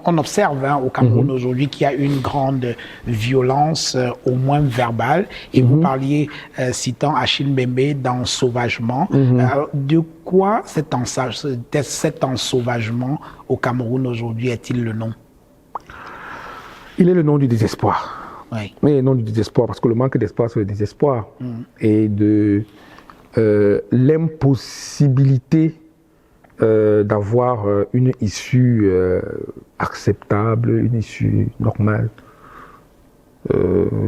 on observe au Cameroun aujourd'hui qu'il y a une grande violence, au moins verbale. Et vous parliez, citant Achille Mbembe, d'ensauvagement. De quoi cet ensauvagement au Cameroun aujourd'hui est-il le nom? Il est le nom du désespoir. Oui. Mais le nom du désespoir, parce que le manque d'espoir, c'est le désespoir. Et de l'impossibilité d'avoir une issue acceptable, une issue normale.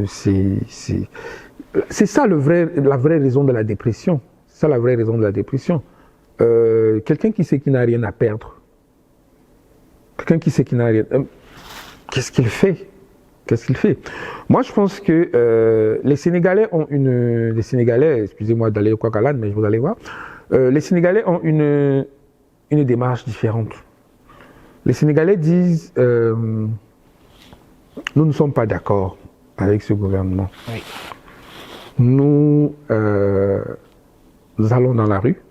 C'est ça la vraie raison de la dépression. C'est ça la vraie raison de la dépression. Quelqu'un qui sait qu'il n'a rien à perdre, quelqu'un qui sait qu'il n'a rien... qu'est-ce qu'il fait? Qu'est-ce qu'il fait? Moi, je pense que les Sénégalais ont une... Les Sénégalais, excusez-moi d'aller au Kwakalan, mais vous allez voir. Les Sénégalais ont une démarche différente. Les Sénégalais disent nous ne sommes pas d'accord avec ce gouvernement. Oui. Nous allons dans la rue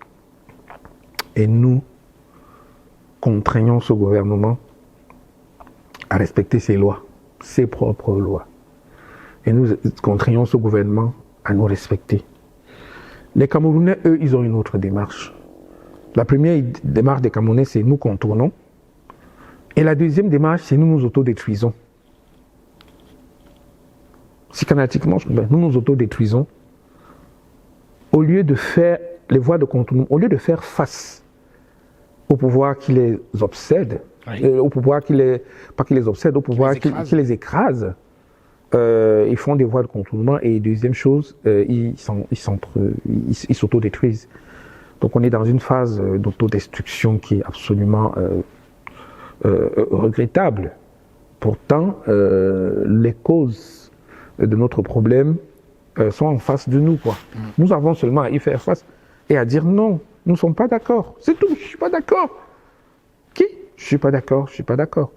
et nous contraignons ce gouvernement à respecter ses lois, ses propres lois. Et nous contraignons ce gouvernement à nous respecter. Les Camerounais, eux, ils ont une autre démarche. La première démarche des Camerounais, c'est nous contournons. Et la deuxième démarche, c'est nous nous autodétruisons. Psychanatiquement, nous nous autodétruisons. Au lieu de faire les voies de contournement, au lieu de faire face au pouvoir qui les obsède, au pouvoir qui les, pas qui les obsède, au pouvoir qui les écrase, ils font des voies de contournement. Et deuxième chose, ils s'autodétruisent. Donc on est dans une phase d'autodestruction qui est absolument regrettable. Pourtant, les causes de notre problème sont en face de nous, quoi. Nous avons seulement à y faire face et à dire non, nous ne sommes pas d'accord. C'est tout, je ne suis pas d'accord. Qui? Je ne suis pas d'accord, je ne suis pas d'accord.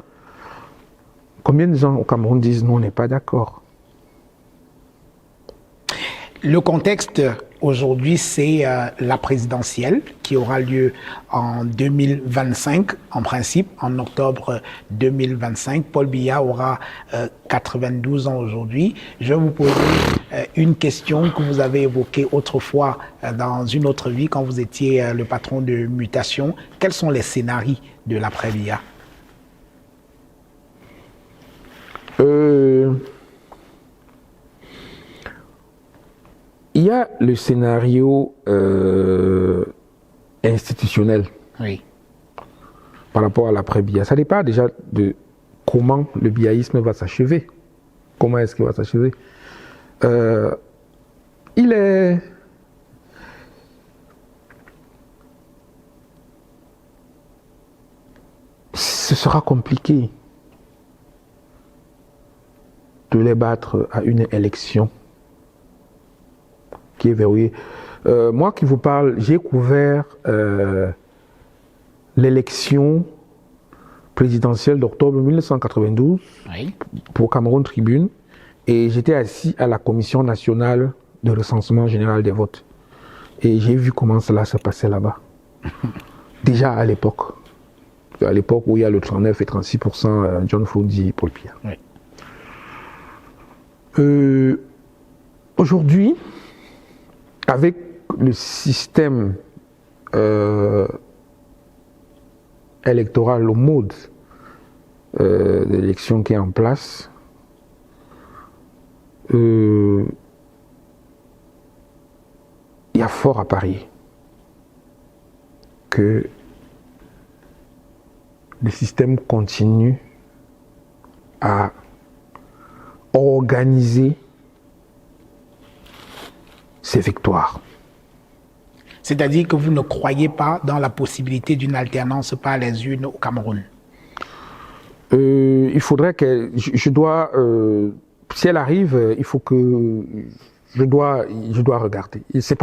Combien de gens au Cameroun disent non, on n'est pas d'accord? Le contexte aujourd'hui, c'est la présidentielle qui aura lieu en 2025, en principe, en octobre 2025. Paul Biya aura 92 ans aujourd'hui. Je vais vous poser une question que vous avez évoquée autrefois dans une autre vie, quand vous étiez le patron de Mutation. Quels sont les scénarios de l'après-Biya? Il y a le scénario institutionnel, oui, par rapport à l'après-Biya. Ça dépend déjà de comment le biaïsme va s'achever. Comment est-ce qu'il va s'achever? Ce sera compliqué de les battre à une élection qui est verrouillée. Moi qui vous parle, j'ai couvert l'élection présidentielle d'octobre 1992, oui, pour Cameroun Tribune, et j'étais assis à la Commission nationale de recensement général des votes. Et j'ai vu comment cela se passait là-bas. Déjà à l'époque où il y a le 39 et 36%, John Foundi et Paul Biya. Oui. Aujourd'hui, avec le système électoral, le mode d'élection qui est en place, il y a fort à parier que le système continue à organiser ses victoires. C'est-à-dire que vous ne croyez pas dans la possibilité d'une alternance par les urnes au Cameroun? Il faudrait que... si elle arrive, il faut que... Je dois regarder. C'est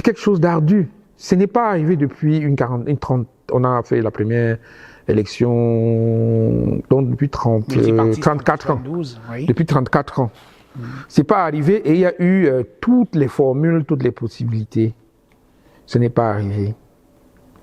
quelque chose d'ardu. Ce n'est pas arrivé depuis une 30... On a fait la première élection donc depuis 34 ans. Oui. Depuis 34 ans. C'est pas arrivé et il y a eu toutes les formules, toutes les possibilités. Ce n'est pas arrivé.